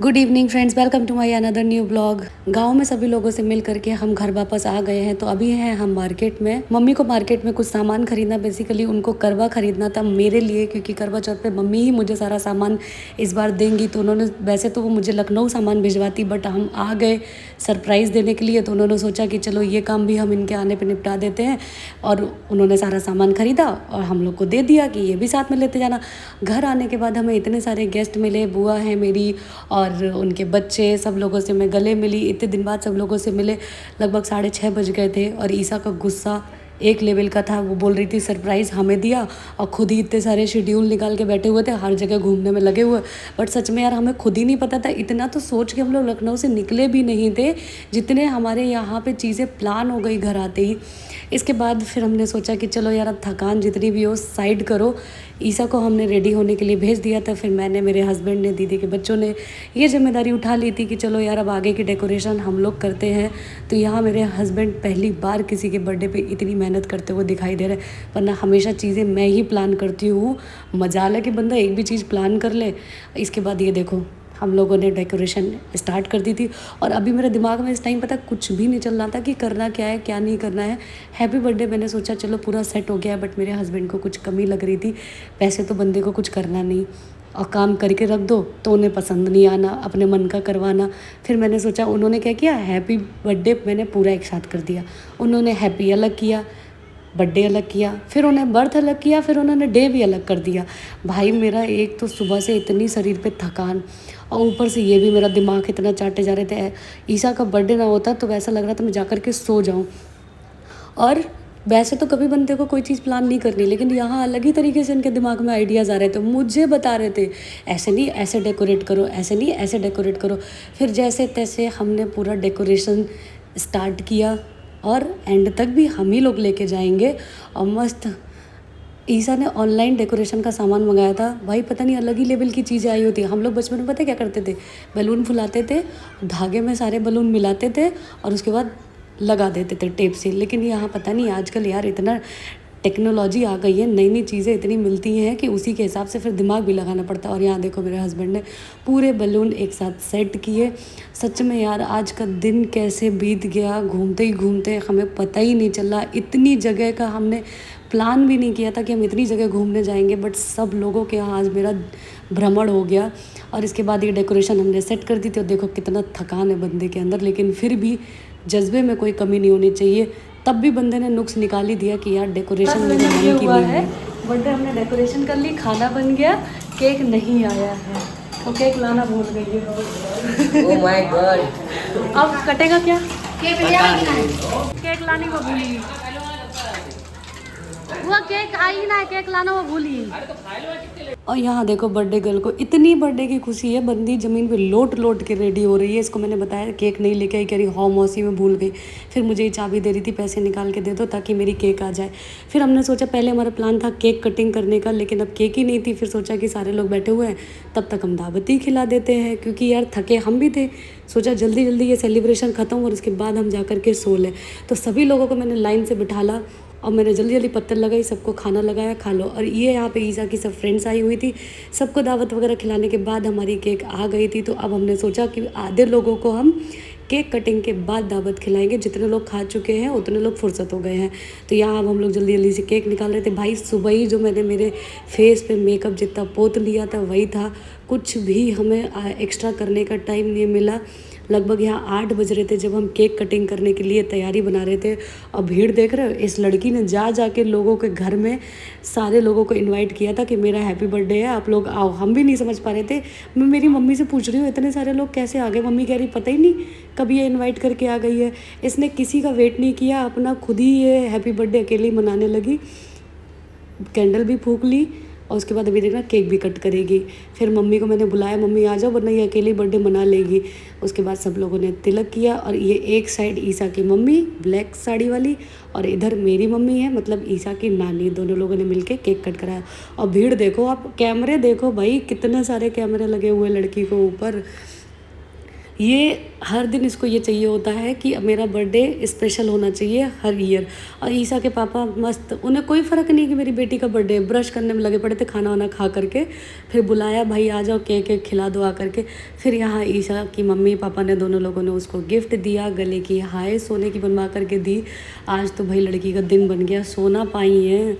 Good evening friends, welcome to my another new blog. गांव में सभी लोगों से मिल करके हम घर वापस आ गए हैं। तो अभी हैं हम मार्केट में। मम्मी को मार्केट में कुछ सामान खरीदना, बेसिकली उनको करवा खरीदना था मेरे लिए, क्योंकि करवा चौथ पे मम्मी ही मुझे सारा सामान इस बार देंगी। तो उन्होंने, वैसे तो वो मुझे लखनऊ सामान भिजवाती, बट हम आ गए सरप्राइज़ देने के लिए। तो उन्होंने सोचा कि चलो ये काम भी हम इनके आने पर निपटा देते हैं। और उन्होंने सारा सामान खरीदा और हम लोग को दे दिया कि ये भी साथ में लेते जाना। घर आने के बाद हमें इतने सारे गेस्ट मिले, बुआ है मेरी और उनके बच्चे, सब लोगों से मैं गले मिली। इतने दिन बाद सब लोगों से मिले, लगभग 6:30 बज गए थे। और ईसा का गुस्सा एक लेवल का था। वो बोल रही थी सरप्राइज़ हमें दिया और खुद ही इतने सारे शेड्यूल निकाल के बैठे हुए थे, हर जगह घूमने में लगे हुए। बट सच में यार, हमें खुद ही नहीं पता था। इतना तो सोच के हम लोग लखनऊ से निकले भी नहीं थे, जितने हमारे यहाँ पे चीज़ें प्लान हो गई घर आते ही। इसके बाद फिर हमने सोचा कि चलो यार, अब थकान जितनी भी हो साइड करो। ईसा को हमने रेडी होने के लिए भेज दिया था। फिर मैंने, मेरे हस्बैंड ने, दीदी के बच्चों ने ये जिम्मेदारी उठा ली थी कि चलो यार, अब आगे की डेकोरेशन हम लोग करते हैं। तो यहाँ मेरे हस्बैंड पहली बार किसी के बर्थडे पे इतनी मेहनत करते हुए दिखाई दे रहे हैं, वरना हमेशा चीज़ें मैं ही प्लान करती हूँ। मजाल है कि बंदा एक भी चीज़ प्लान कर ले। इसके बाद ये देखो, हम लोगों ने डेकोरेशन स्टार्ट कर दी थी। और अभी मेरे दिमाग में इस टाइम पता कुछ भी नहीं चल रहा था कि करना क्या है, क्या नहीं करना है। हैप्पी बर्थडे मैंने सोचा चलो पूरा सेट हो गया है, बट मेरे हस्बैंड को कुछ कमी लग रही थी। वैसे तो बंदे को कुछ करना नहीं और काम करके रख दो तो उन्हें पसंद नहीं आना, अपने मन का करवाना। फिर मैंने सोचा, उन्होंने क्या किया, हैप्पी बर्थडे मैंने पूरा एक साथ कर दिया। उन्होंने हैप्पी अलग किया, बर्थडे अलग किया, फिर उन्हें बर्थ अलग किया, फिर उन्होंने डे भी अलग कर दिया। भाई मेरा एक तो सुबह से इतनी शरीर पे थकान, और ऊपर से ये भी मेरा दिमाग इतना चाटे जा रहे थे। ईसा का बर्थडे ना होता तो वैसा लग रहा था मैं जा कर के सो जाऊँ। और वैसे तो कभी बंदे को कोई चीज़ प्लान नहीं करनी, लेकिन यहाँ अलग ही तरीके से इनके दिमाग में आइडियाज़ आ रहे थे। मुझे बता रहे थे ऐसे नहीं, ऐसे डेकोरेट करो, ऐसे नहीं, ऐसे डेकोरेट करो। फिर जैसे तैसे हमने पूरा डेकोरेशन स्टार्ट किया और एंड तक भी हम ही लोग लेके जाएंगे। और मस्त ईसा ने ऑनलाइन डेकोरेशन का सामान मंगाया था। भाई पता नहीं अलग ही लेवल की चीज़ें आई होती है। हम लोग बचपन में पता है क्या करते थे, बैलून फुलाते थे, धागे में सारे बैलून मिलाते थे और उसके बाद लगा देते थे टेप से। लेकिन यहाँ पता नहीं आजकल यार इतना टेक्नोलॉजी आ गई है, नई नई चीज़ें इतनी मिलती हैं कि उसी के हिसाब से फिर दिमाग भी लगाना पड़ता है। और यहाँ देखो, मेरे हस्बैंड ने पूरे बैलून एक साथ सेट किए। सच में यार, आज का दिन कैसे बीत गया, घूमते ही घूमते हमें पता ही नहीं चला। इतनी जगह का हमने प्लान भी नहीं किया था कि हम इतनी जगह घूमने जाएंगे, बट सब लोगों के यहाँ आज मेरा भ्रमण हो गया। और इसके बाद ये डेकोरेशन हमने सेट कर दी थी। और देखो कितना थकान है बंदे के अंदर, लेकिन फिर भी जज्बे में कोई कमी नहीं होनी चाहिए। तब भी बंदे ने नुक्स निकाल ही दिया कि यार डेकोरेशन में मन की नहीं है। बर्थडे हमने डेकोरेशन कर ली, खाना बन गया, केक नहीं आया है तो केक लाना भूल गई है। Oh my God. अब कटेगा क्या? केक लानी वो भूली, वो केक आई ना, केक लाना वो भूली। और यहाँ देखो, बर्थडे गर्ल को इतनी बर्थडे की खुशी है, बंदी ज़मीन पे लोट लोट के रेडी हो रही है। इसको मैंने बताया केक नहीं लेके आई, कह रही हाँ मौसी में भूल गई। फिर मुझे ये चाबी दे रही थी, पैसे निकाल के दे दो ताकि मेरी केक आ जाए। फिर हमने सोचा, पहले हमारा प्लान था केक कटिंग करने का, लेकिन अब केक ही नहीं थी। फिर सोचा कि सारे लोग बैठे हुए हैं, तब तक हम दावत ही खिला देते हैं, क्योंकि यार थके हम भी थे। सोचा जल्दी जल्दी ये सेलिब्रेशन ख़त्म और उसके बाद हम जा कर के सो लें। तो सभी लोगों को मैंने लाइन से बिठाला और मैंने जल्दी जल्दी पत्तल लगाई, सबको खाना लगाया, खा लो। और ये यहाँ पे ईसा की सब फ्रेंड्स आई हुई थी, सबको दावत वगैरह खिलाने के बाद हमारी केक आ गई थी। तो अब हमने सोचा कि आधे लोगों को हम केक कटिंग के बाद दावत खिलाएंगे, जितने लोग खा चुके हैं उतने लोग फुर्सत हो गए हैं। तो यहाँ अब हम लोग जल्दी जल्दी से केक निकाल रहे थे। भाई सुबह ही जो मैंने मेरे फेस पे मेकअप जितना पोत लिया था वही था, कुछ भी हमें एक्स्ट्रा करने का टाइम नहीं मिला। लगभग यहाँ 8 बज रहे थे जब हम केक कटिंग करने के लिए तैयारी बना रहे थे। और भीड़ देख रहे हो, इस लड़की ने जा के लोगों के घर में सारे लोगों को इनवाइट किया था कि मेरा हैप्पी बर्थडे है, आप लोग आओ। हम भी नहीं समझ पा रहे थे। मैं मेरी मम्मी से पूछ रही हूँ इतने सारे लोग कैसे आ गए। मम्मी कह रही पता ही नहीं कब ये इन्वाइट करके आ गई है। इसने किसी का वेट नहीं किया, अपना खुद ही ये हैप्पी बर्थडे अकेली मनाने लगी। कैंडल भी फूंक ली और उसके बाद अभी देखना केक भी कट करेगी। फिर मम्मी को मैंने बुलाया, मम्मी आ जाओ वरना ये अकेली बर्थडे मना लेगी। उसके बाद सब लोगों ने तिलक किया। और ये एक साइड ईसा की मम्मी ब्लैक साड़ी वाली और इधर मेरी मम्मी है, मतलब ईसा की नानी, दोनों लोगों ने मिलके केक कट कराया। और भीड़ देखो आप, कैमरे देखो भाई, कितने सारे कैमरे लगे हुए लड़की को ऊपर। ये हर दिन इसको ये चाहिए होता है कि मेरा बर्थडे स्पेशल होना चाहिए हर ईयर। और ईसा के पापा मस्त, उन्हें कोई फ़र्क नहीं कि मेरी बेटी का बर्थडे, ब्रश करने में लगे पड़े थे खाना वाना खा करके। फिर बुलाया, भाई आ जाओ केक केक खिला दो आ करके। फिर यहाँ ईसा की मम्मी पापा ने दोनों लोगों ने उसको गिफ्ट दिया, गले की हाय सोने की बनवा करके दी। आज तो भाई लड़की का दिन बन गया, सोना पाई है।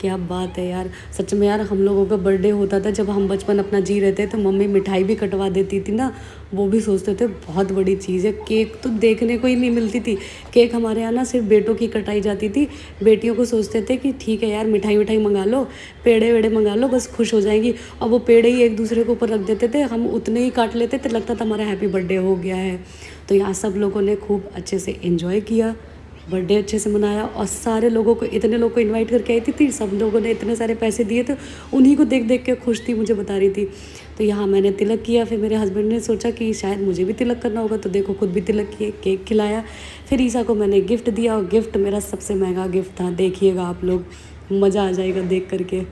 क्या बात है यार, सच में यार हम लोगों का बर्थडे होता था जब हम बचपन अपना जी रहे थे तो मम्मी मिठाई भी कटवा देती थी ना, वो भी सोचते थे बहुत बड़ी चीज़ है। केक तो देखने को ही नहीं मिलती थी, केक हमारे यहाँ ना सिर्फ बेटों की कटाई जाती थी। बेटियों को सोचते थे कि ठीक है यार मिठाई विठाई मंगा लो, पेड़े वेड़े मंगा लो, बस खुश हो जाएंगी। और वो पेड़े ही एक दूसरे के ऊपर रख देते थे, हम उतने ही काट लेते थे, लगता था हमारा हैप्पी बर्थडे हो गया है। तो यहाँ सब लोगों ने खूब अच्छे से एंजॉय किया, बर्थडे अच्छे से मनाया। और सारे लोगों को, इतने लोग को इनवाइट करके आई थी सब लोगों ने इतने सारे पैसे दिए थे, उन्हीं को देख देख के खुश थी, मुझे बता रही थी। तो यहाँ मैंने तिलक किया, फिर मेरे हस्बैंड ने सोचा कि शायद मुझे भी तिलक करना होगा, तो देखो खुद भी तिलक किए, केक खिलाया। फिर ईसा को मैंने गिफ्ट दिया, और गिफ्ट मेरा सबसे महंगा गिफ्ट था, देखिएगा आप लोग, मज़ा आ जाएगा देख करके।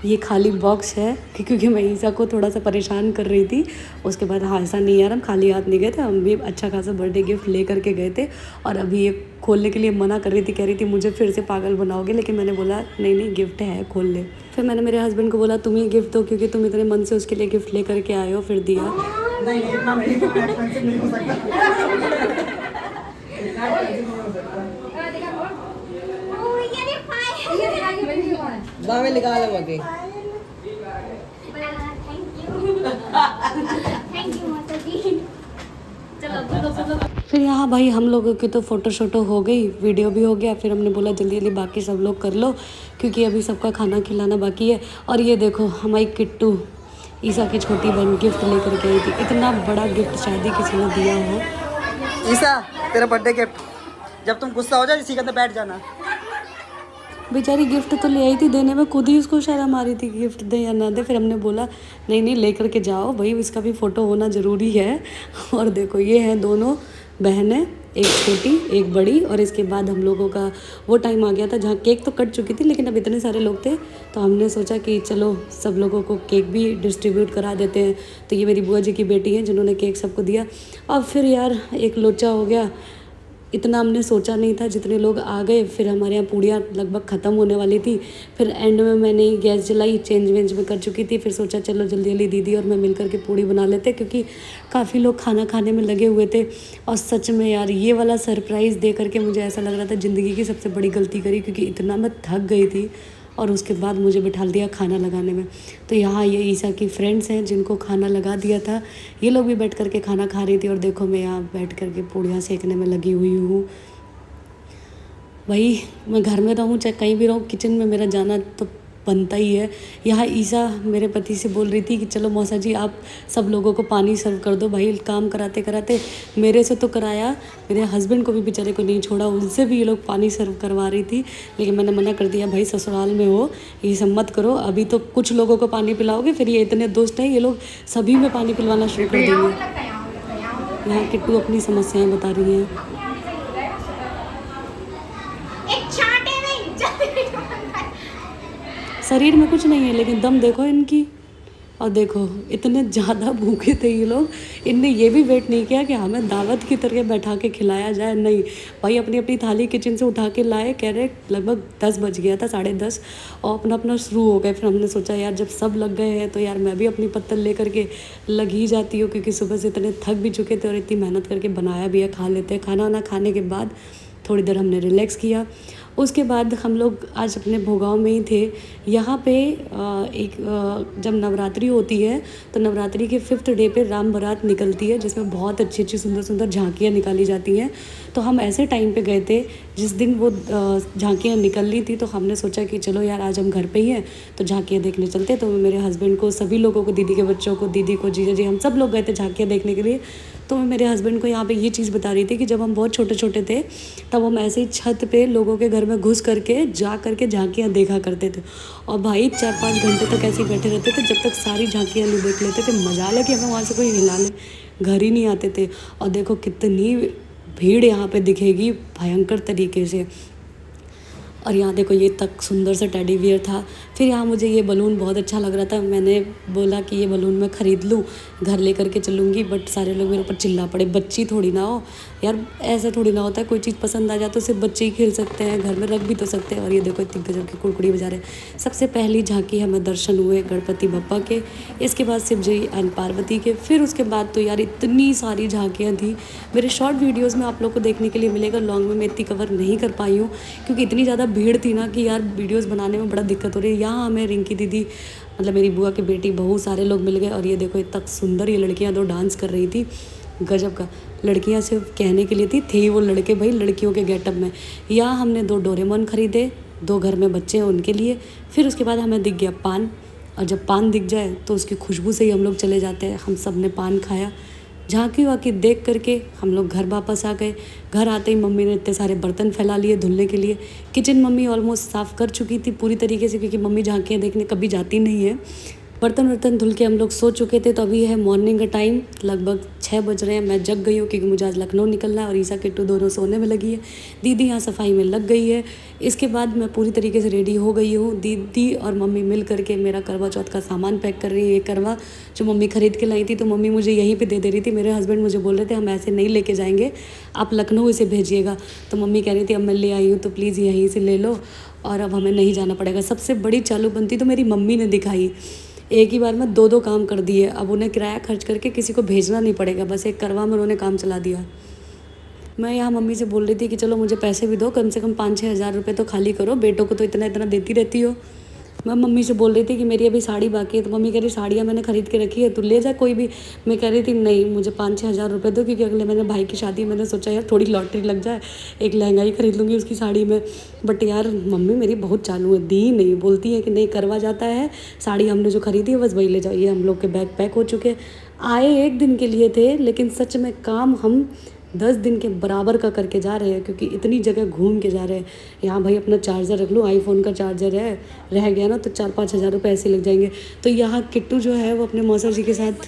ये खाली बॉक्स है क्योंकि मैं ईसा को थोड़ा सा परेशान कर रही थी। उसके बाद हाँ, ऐसा नहीं यार हम खाली हाथ नहीं गए थे, हम भी अच्छा खासा बर्थडे गिफ्ट ले करके गए थे। और अभी ये खोलने के लिए मना कर रही थी, कह रही थी मुझे फिर से पागल बनाओगे, लेकिन मैंने बोला नहीं नहीं गिफ्ट है, खोल ले। फिर मैंने मेरे हस्बैंड को बोला तुम ही गिफ्ट दो, क्योंकि तुम इतने मन से उसके लिए गिफ्ट ले करके आए हो। फिर दिया। में निकाल मगे। फिर यहाँ भाई हम लोगों की तो फ़ोटो शोटो हो गई, वीडियो भी हो गया। फिर हमने बोला जल्दी जल्दी बाकी सब लोग कर लो, क्योंकि अभी सबका खाना खिलाना बाकी है। और ये देखो हमारी किट्टू, ईसा की छोटी बहन, गिफ्ट लेकर के आई थी। इतना बड़ा गिफ्ट शायद ही किसी ने दिया हो। ईसा तेरा बर्थडे गिफ्ट, जब तुम गुस्सा हो जाओ इसी के अंदर बैठ जाना। बेचारी गिफ्ट तो ले आई थी, देने में खुद ही उसको शर्म आ रही थी गिफ्ट दे या ना दे। फिर हमने बोला नहीं नहीं लेकर के जाओ भाई, इसका भी फ़ोटो होना ज़रूरी है। और देखो ये हैं दोनों बहनें, एक छोटी एक बड़ी। और इसके बाद हम लोगों का वो टाइम आ गया था जहाँ केक तो कट चुकी थी, लेकिन अब इतने सारे लोग थे तो हमने सोचा कि चलो सब लोगों को केक भी डिस्ट्रीब्यूट करा देते हैं। तो ये मेरी बुआ जी की बेटी है जिन्होंने केक सबको दिया। अब फिर यार एक लोचा हो गया, इतना हमने सोचा नहीं था जितने लोग आ गए। फिर हमारे यहाँ पूड़ियाँ लगभग ख़त्म होने वाली थी। फिर एंड में मैंने ही गैस जलाई, चेंज वेंज में कर चुकी थी। फिर सोचा चलो जल्दी जल्दी दीदी और मैं मिल कर के पूड़ी बना लेते, क्योंकि काफ़ी लोग खाना खाने में लगे हुए थे। और सच में यार ये वाला सरप्राइज़ दे करके मुझे ऐसा लग रहा था ज़िंदगी की सबसे बड़ी गलती करी, क्योंकि इतना मैं थक गई थी। और उसके बाद मुझे बिठा दिया खाना लगाने में। तो यहाँ ये ईसा की फ्रेंड्स हैं जिनको खाना लगा दिया था, ये लोग भी बैठ करके खाना खा रही थी। और देखो मैं यहाँ बैठ करके पूड़ियाँ सेकने में लगी हुई हूँ। भाई मैं घर में रहूँ चाहे कहीं भी रहूँ, किचन में मेरा जाना तो बनता ही है। यहाँ ईसा मेरे पति से बोल रही थी कि चलो मौसा जी आप सब लोगों को पानी सर्व कर दो। भाई काम कराते कराते मेरे से तो कराया, मेरे हस्बैंड को भी बेचारे को नहीं छोड़ा, उनसे भी ये लोग पानी सर्व करवा रही थी। लेकिन मैंने मना कर दिया, भाई ससुराल में हो ये सब मत करो, अभी तो कुछ लोगों को पानी पिलाओगे, फिर ये इतने दोस्त हैं ये लोग सभी में पानी पिलवाना शुरू कर देंगे। यहाँ किट्टू अपनी समस्याएँ बता रही हैं। शरीर में कुछ नहीं है लेकिन दम देखो इनकी। और देखो इतने ज़्यादा भूखे थे ये लोग, इनने ये भी वेट नहीं किया कि हमें दावत की तरह बैठा के खिलाया जाए। नहीं भाई अपनी अपनी थाली किचन से उठा के लाए, कह रहे लगभग 10 बज गया था, 10:30, और अपना अपना शुरू हो गए। फिर हमने सोचा यार जब सब लग गए हैं तो यार मैं भी अपनी पत्तल ले करके लग ही जाती हूँ, क्योंकि सुबह से इतने थक भी चुके थे और इतनी मेहनत करके बनाया भी है, खा लेते हैं। खाना वाना खाने के बाद थोड़ी देर हमने रिलैक्स किया। उसके बाद हम लोग आज अपने भोगांव में ही थे। यहाँ पे जब नवरात्रि होती है तो नवरात्रि के 5th डे पे राम बारात निकलती है, जिसमें बहुत अच्छी अच्छी सुंदर सुंदर झांकियाँ निकाली जाती हैं। तो हम ऐसे टाइम पे गए थे जिस दिन वो झांकियाँ निकल ली थी। तो हमने सोचा कि चलो यार आज हम घर पे ही हैं तो झांकियाँ देखने चलते। तो मेरे हस्बैंड को, सभी लोगों को, दीदी के बच्चों को, दीदी को, जीजा जी, हम सब लोग गए थे झांकियाँ देखने के लिए। तो मैं मेरे हस्बैंड को यहाँ पे ये चीज़ बता रही थी कि जब हम बहुत छोटे छोटे थे तब हम ऐसे ही छत पे लोगों के घर में घुस करके जा करके झांकियाँ देखा करते थे। और भाई 4-5 घंटे तक ऐसे ही बैठे रहते थे जब तक सारी झांकियाँ नहीं देख लेते थे। मजा लगे कि हमें वहाँ से कोई हिला ले, घर ही नहीं आते थे। और देखो कितनी भीड़ यहाँ पे दिखेगी भयंकर तरीके से। और यहाँ देखो ये तक सुंदर सा टेडी बियर था। फिर फिर यहाँ मुझे ये बलून बहुत अच्छा लग रहा था, मैंने बोला कि ये बलून मैं ख़रीद लूँ, घर लेकर के चलूँगी। बट सारे लोग मेरे ऊपर चिल्ला पड़े, बच्ची थोड़ी ना हो यार, ऐसा थोड़ी ना होता है, कोई चीज़ पसंद आ जाए तो सिर्फ बच्चे ही खेल सकते हैं, घर में रख भी तो सकते हैं। और ये देखो इतनी गजब की कुड़कुड़ी बजा रहे हैं। सबसे पहली झांकी हमें दर्शन हुए गणपति बप्पा के, इसके बाद शिव जी एंड पार्वती के, फिर उसके बाद तो यार इतनी सारी झांकियाँ थी। मेरे शॉर्ट वीडियोज़ में आप लोग को देखने के लिए मिलेगा, लॉन्ग में मैं इतनी कवर नहीं कर पाई हूँ क्योंकि इतनी ज़्यादा भीड़ थी ना कि यार वीडियोज़ बनाने में बड़ा दिक्कत हो रही है। यहाँ हमें रिंकी दीदी, मतलब मेरी बुआ की बेटी, बहुत सारे लोग मिल गए। और ये देखो इतना सुंदर ये लड़कियाँ दो डांस कर रही थी, गजब का। लड़कियाँ सिर्फ कहने के लिए थे वो लड़के भाई लड़कियों के गेटअप में। यहाँ हमने 2 डोरेमोन ख़रीदे, 2 घर में बच्चे हैं उनके लिए। फिर उसके बाद हमें दिख गया पान, और जब पान दिख जाए तो उसकी खुशबू से ही हम लोग चले जाते हैं। हम सब ने पान खाया, झांकी वाकी देख करके हम लोग घर वापस आ गए। घर आते ही मम्मी ने इतने सारे बर्तन फैला लिए धुलने के लिए। किचन मम्मी ऑलमोस्ट साफ़ कर चुकी थी पूरी तरीके से, क्योंकि मम्मी झांकियाँ देखने कभी जाती नहीं है। बर्तन धुल के हम लोग सो चुके थे। तो अभी है मॉर्निंग का टाइम, लगभग 6 बज रहे हैं। मैं जग गई हूँ क्योंकि मुझे आज लखनऊ निकलना है, और ईसा किट्टू दोनों सोने में लगी है। दीदी यहाँ सफाई में लग गई है। इसके बाद मैं पूरी तरीके से रेडी हो गई हूँ। दीदी और मम्मी मिल करके मेरा करवा चौथ का सामान पैक कर रही है। ये करवा जो मम्मी ख़रीद के लाई थी, तो मम्मी मुझे यहीं पर दे रही थी। मेरे हस्बैंड मुझे बोल रहे थे हम ऐसे नहीं लेके जाएंगे, आप लखनऊ इसे भेजिएगा। तो मम्मी कह रही थी अब मैं ले आई हूँ तो प्लीज़ यहीं से ले लो, और अब हमें नहीं जाना पड़ेगा। सबसे बड़ी चालूबंदी तो मेरी मम्मी ने दिखाई, एक ही बार में 2 काम कर दिए। अब उन्हें किराया खर्च करके किसी को भेजना नहीं पड़ेगा, बस एक करवा में उन्होंने काम चला दिया। मैं यहाँ मम्मी से बोल रही थी कि चलो मुझे पैसे भी दो, कम से कम 5-6 हज़ार रुपये तो खाली करो, बेटों को तो इतना देती रहती हो। मैं मम्मी से बोल रही थी कि मेरी अभी साड़ी बाकी है, तो मम्मी कह रही साड़ियाँ मैंने ख़रीद के रखी है, तू ले जा कोई भी। मैं कह रही थी नहीं, मुझे 5-6 हज़ार रुपये दो, क्योंकि अगले महीने भाई की शादी है। मैंने सोचा यार थोड़ी लॉटरी लग जाए, एक लहंगा ही खरीद लूँगी उसकी साड़ी में। बट यार मम्मी मेरी बहुत चालू है, दी नहीं, बोलती है कि नहीं करवा जाता है, साड़ी हमने जो खरीदी है बस वही ले जाओ। ये हम लोग के बैग पैक हो चुके। आए 1 दिन के लिए थे, लेकिन सच में काम हम 10 दिन के बराबर का करके जा रहे हैं, क्योंकि इतनी जगह घूम के जा रहे हैं। यहाँ भाई अपना चार्जर रख लूँ, आईफोन का चार्जर है, रह गया ना तो 4-5 हज़ार रुपये ऐसे लग जाएंगे। तो यहाँ किट्टू जो है वो अपने मौसा जी के साथ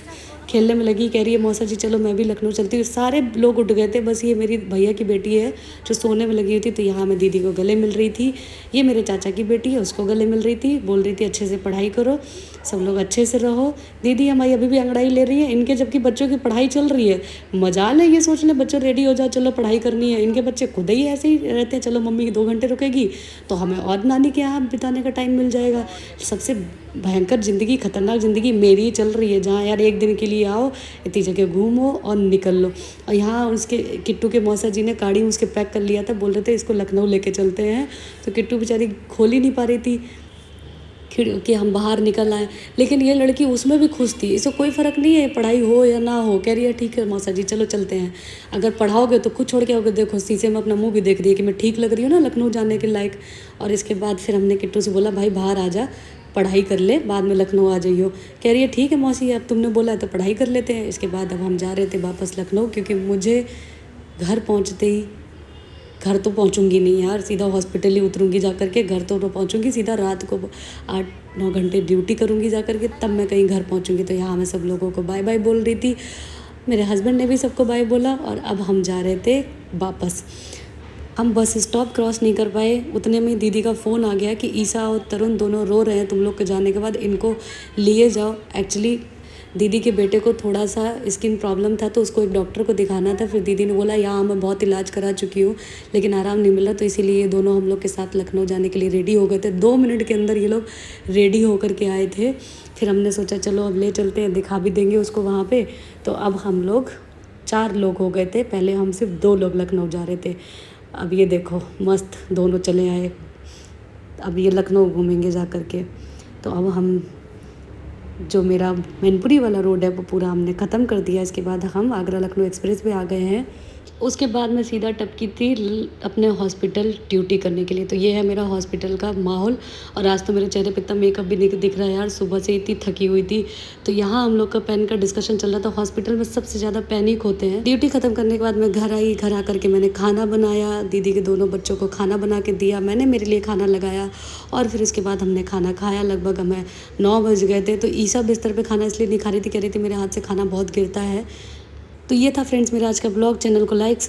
खेलने में लगी, कह रही है मौसा जी चलो मैं भी लखनऊ चलती हूँ। सारे लोग उठ गए थे, बस ये मेरी भैया की बेटी है जो सोने में लगी हुई थी। तो यहाँ मैं दीदी को गले मिल रही थी, ये मेरे चाचा की बेटी है उसको गले मिल रही थी, बोल रही थी अच्छे से पढ़ाई करो, सब लोग अच्छे से रहो। दीदी हमारी अभी भी अंगड़ाई ले रही है इनके, जबकि बच्चों की पढ़ाई चल रही है। मजाल है ये सोच ले बच्चों रेडी हो जाओ चलो पढ़ाई करनी है, इनके बच्चे खुद ही ऐसे ही रहते हैं, चलो मम्मी 2 घंटे रुकेगी तो हमें और नानी के यहाँ बिताने का टाइम मिल जाएगा। सबसे भयंकर ज़िंदगी, खतरनाक ज़िंदगी मेरी चल रही है, जहाँ यार 1 दिन के लिए आओ, इतनी जगह घूमो और निकल लो। और यहाँ उसके किट्टू के मौसा जी ने गाड़ी उसके पैक कर लिया था, बोल रहे थे इसको लखनऊ लेके चलते हैं। तो किट्टू बेचारी खोल ही नहीं पा रही थी कि हम बाहर निकल आए, लेकिन ये लड़की उसमें भी खुश थी, इसको कोई फ़र्क नहीं है पढ़ाई हो या ना हो। कह रही है ठीक है मौसा जी चलो चलते हैं, अगर पढ़ाओगे तो खुद छोड़ के आओगे। देखो शीशे में अपना मुंह भी देख रही है कि मैं ठीक लग रही हूँ ना लखनऊ जाने के लायक। और इसके बाद फिर हमने किट्टू से बोला भाई बाहर आ जा, पढ़ाई कर ले, बाद में लखनऊ आ जाइयो। कह रही है ठीक है मौसी अब तुमने बोला है तो पढ़ाई कर लेते हैं। इसके बाद अब हम जा रहे थे वापस लखनऊ, क्योंकि मुझे घर पहुँचते ही, घर तो पहुंचूंगी नहीं यार, सीधा हॉस्पिटल ही उतरूंगी जा कर के, घर तो पहुंचूंगी सीधा रात को 8-9 घंटे ड्यूटी करूंगी जा कर के, तब मैं कहीं घर पहुंचूंगी। तो यहाँ मैं सब लोगों को बाय बाय बोल रही थी, मेरे हस्बैंड ने भी सबको बाय बोला। और अब हम जा रहे थे वापस। हम बस स्टॉप क्रॉस नहीं कर पाए, उतने में दीदी का फ़ोन आ गया कि ईसा और तरुण दोनों रो रहे हैं तुम लोग के जाने के बाद, इनको लिए जाओ। एक्चुअली दीदी के बेटे को थोड़ा सा स्किन प्रॉब्लम था, तो उसको एक डॉक्टर को दिखाना था। फिर दीदी ने बोला यहाँ मैं बहुत इलाज करा चुकी हूँ लेकिन आराम नहीं मिला, तो इसीलिए ये दोनों हम लोग के साथ लखनऊ जाने के लिए रेडी हो गए थे। 2 मिनट के अंदर ये लोग रेडी होकर के आए थे। फिर हमने सोचा चलो अब ले चलते हैं, दिखा भी देंगे उसको वहाँ पे। तो अब हम लोग 4 लोग हो गए थे, पहले हम सिर्फ 2 लोग लखनऊ जा रहे थे। अब ये देखो मस्त दोनों चले आए, अब ये लखनऊ घूमेंगे जा कर के। तो अब हम जो मेरा मैनपुरी वाला रोड है वो पूरा हमने ख़त्म कर दिया। इसके बाद हम आगरा लखनऊ एक्सप्रेस पे आ गए हैं। उसके बाद मैं सीधा टपकी थी अपने हॉस्पिटल ड्यूटी करने के लिए। तो ये है मेरा हॉस्पिटल का माहौल। और आज तो मेरे चेहरे पे इतना मेकअप भी नहीं दिख रहा है यार, सुबह से इतनी थकी हुई थी। तो यहाँ हम लोग का पेन का डिस्कशन चल रहा था। हॉस्पिटल में सबसे ज़्यादा पैनिक होते हैं। ड्यूटी ख़त्म करने के बाद मैं घर आई, घर आकर के मैंने खाना बनाया, दीदी के दोनों बच्चों को खाना बना के दिया, मैंने मेरे लिए खाना लगाया। और फिर उसके बाद हमने खाना खाया, लगभग हमें 9 बज गए थे। तो ईसा बिस्तर पे खाना इसलिए नहीं खा रही थी, कह रही थी मेरे हाथ से खाना बहुत गिरता है। तो ये था फ्रेंड्स मेरा आज का ब्लॉग। चैनल को लाइक